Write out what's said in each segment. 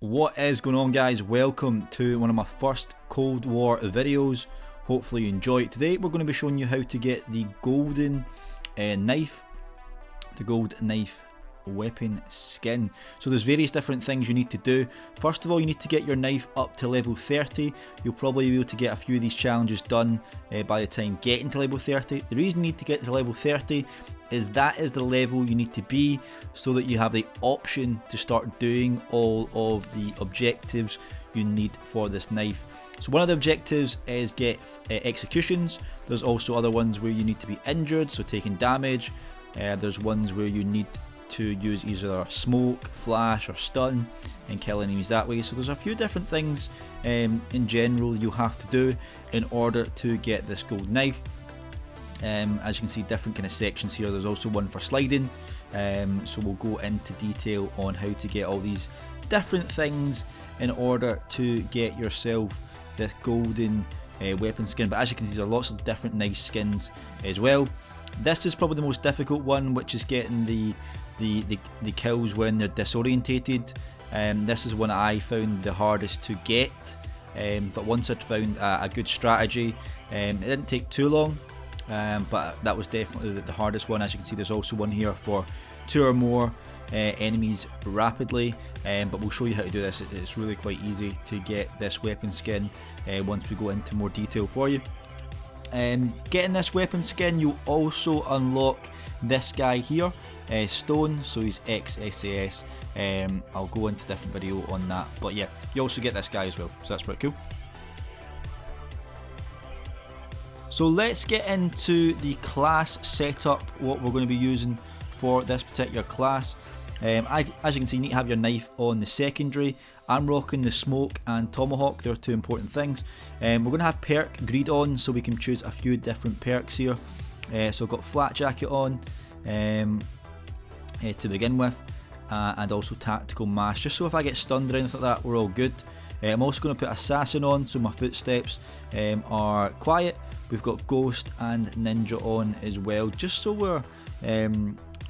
What is going on, guys? Welcome to one of my first Cold War videos. Hopefully you enjoy it. Today we're going to be showing you how to get the golden knife, the gold knife weapon skin. So there's various different things you need to do. First of all, you need to get your knife up to level 30. You'll probably be able to get a few of these challenges done by the time getting to level 30. The reason you need to get to level 30 is that is the level you need to be so that you have the option to start doing all of the objectives you need for this knife. So one of the objectives is get executions. There's also other ones where you need to be injured, so taking damage. There's ones where you need to use either smoke, flash or stun and kill enemies that way. So there's a few different things in general you have to do in order to get this gold knife. As you can see, different kind of sections here. There's also one for sliding, so we'll go into detail on how to get all these different things in order to get yourself this golden weapon skin. But as you can see, there are lots of different nice skins as well. This is probably the most difficult one, which is getting the kills when they're disorientated. This is one I found the hardest to get, but once I'd found a good strategy, it didn't take too long. But that was definitely the hardest one. As you can see, there's also one here for 2 or more enemies rapidly, but we'll show you how to do this. It's really quite easy to get this weapon skin once we go into more detail for you. Getting this weapon skin, you also unlock this guy here, Stone, so he's ex-SAS. I'll go into a different video on that, but yeah, you also get this guy as well, so that's pretty cool. So let's get into the class setup, what we're going to be using for this particular class. As you can see, you need to have your knife on the secondary. I'm rocking the smoke and tomahawk, they're 2 important things. We're going to have perk greed on, so we can choose a few different perks here. So I've got flat jacket on to begin with, and also tactical mash, just so if I get stunned or anything like that, we're all good. I'm also going to put assassin on, so my footsteps are quiet. We've got ghost and ninja on as well, just so we're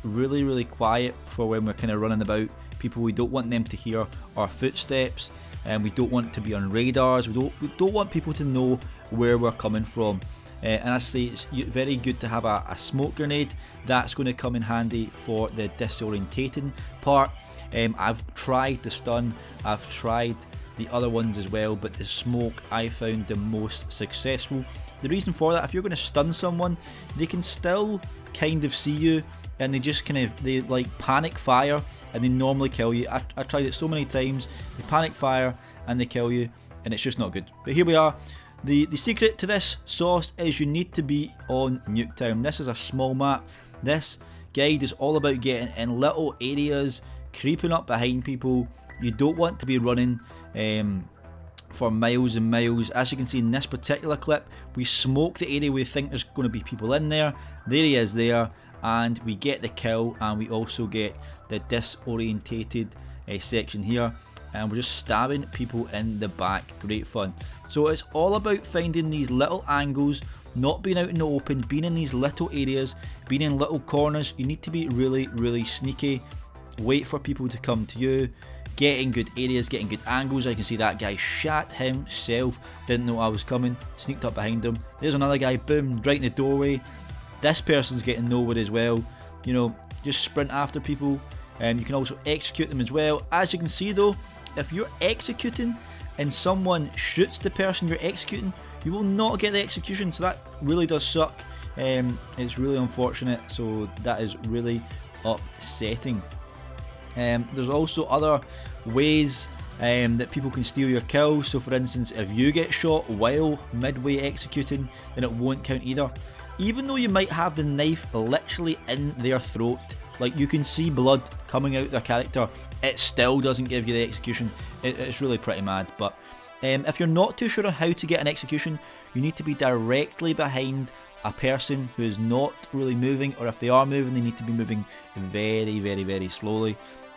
really quiet for when we're kind of running about. People, we don't want them to hear our footsteps, and we don't want to be on radars. We don't want people to know where we're coming from. And as I say, it's very good to have a smoke grenade. That's going to come in handy for the disorientating part. I've tried the stun, I've tried the other ones as well, but the smoke I found the most successful. The reason for that, if you're going to stun someone, they can still kind of see you, and they like panic fire, and they normally kill you. I tried it so many times. They panic fire and they kill you, and it's just not good. But here we are. The secret to this sauce is you need to be on Nuketown. This is a small map. This guide is all about getting in little areas, creeping up behind people. You don't want to be running for miles and miles. As you can see in this particular clip, we smoke the area we think there's going to be people in there. There he is there, and we get the kill, and we also get the disorientated section here, and we're just stabbing people in the back. Great fun. So it's all about finding these little angles, not being out in the open, being in these little areas, being in little corners. You need to be really sneaky, wait for people to come to you, getting good areas, getting good angles. I can see that guy shat himself, didn't know I was coming, sneaked up behind him. There's another guy, boom, right in the doorway. This person's getting nowhere as well. You know, just sprint after people. You can also execute them as well. As you can see though, if you're executing and someone shoots the person you're executing, you will not get the execution, so that really does suck. It's really unfortunate, so that is really upsetting. There's also other ways that people can steal your kills. So for instance, if you get shot while midway executing, then it won't count either. Even though you might have the knife literally in their throat, like you can see blood coming out their character, it still doesn't give you the execution. It's really pretty mad. But if you're not too sure on how to get an execution, you need to be directly behind a person who is not really moving, or if they are moving, they need to be moving very slowly.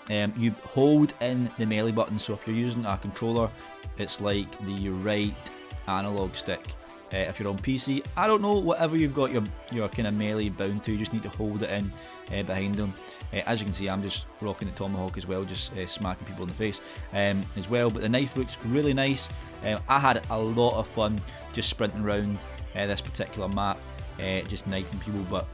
You hold in the melee button, so if you're using a controller, it's like the right analog stick. If you're on PC, I don't know, whatever you've got your kind of melee bound to, you just need to hold it in behind them. As you can see, I'm just rocking the tomahawk as well, just smacking people in the face as well. But the knife looks really nice. I had a lot of fun just sprinting around this particular map, just knifing people. But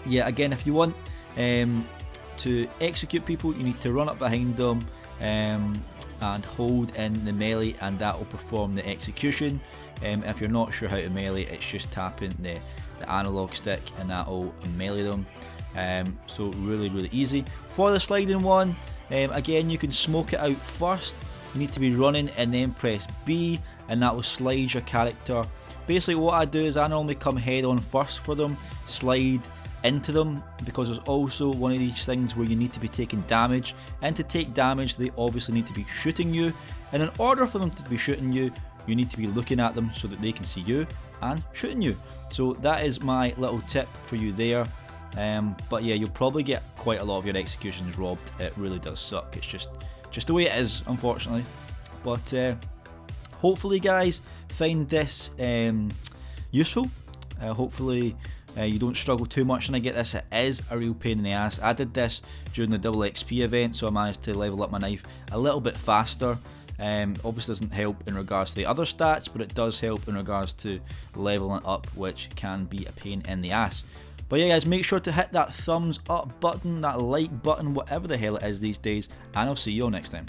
yeah, again, if you want to execute people, you need to run up behind them and hold in the melee, and that will perform the execution. If you're not sure how to melee, it's just tapping the analog stick and that will melee them. So really easy. For the sliding one, again, you can smoke it out first. You need to be running and then press B, and that will slide your character. Basically what I do is I normally come head on first for them, slide into them, because there's also one of these things where you need to be taking damage, and to take damage they obviously need to be shooting you, and in order for them to be shooting you, you need to be looking at them so that they can see you and shooting you. So that is my little tip for you there. But yeah, you'll probably get quite a lot of your executions robbed. It really does suck. It's just the way it is, unfortunately. But hopefully guys find this useful. Hopefully you don't struggle too much when I get this. It is a real pain in the ass. I did this during the double XP event, so I managed to level up my knife a little bit faster. Obviously doesn't help in regards to the other stats, but it does help in regards to leveling up, which can be a pain in the ass. But yeah guys, make sure to hit that thumbs up button, that like button, whatever the hell it is these days, and I'll see you all next time.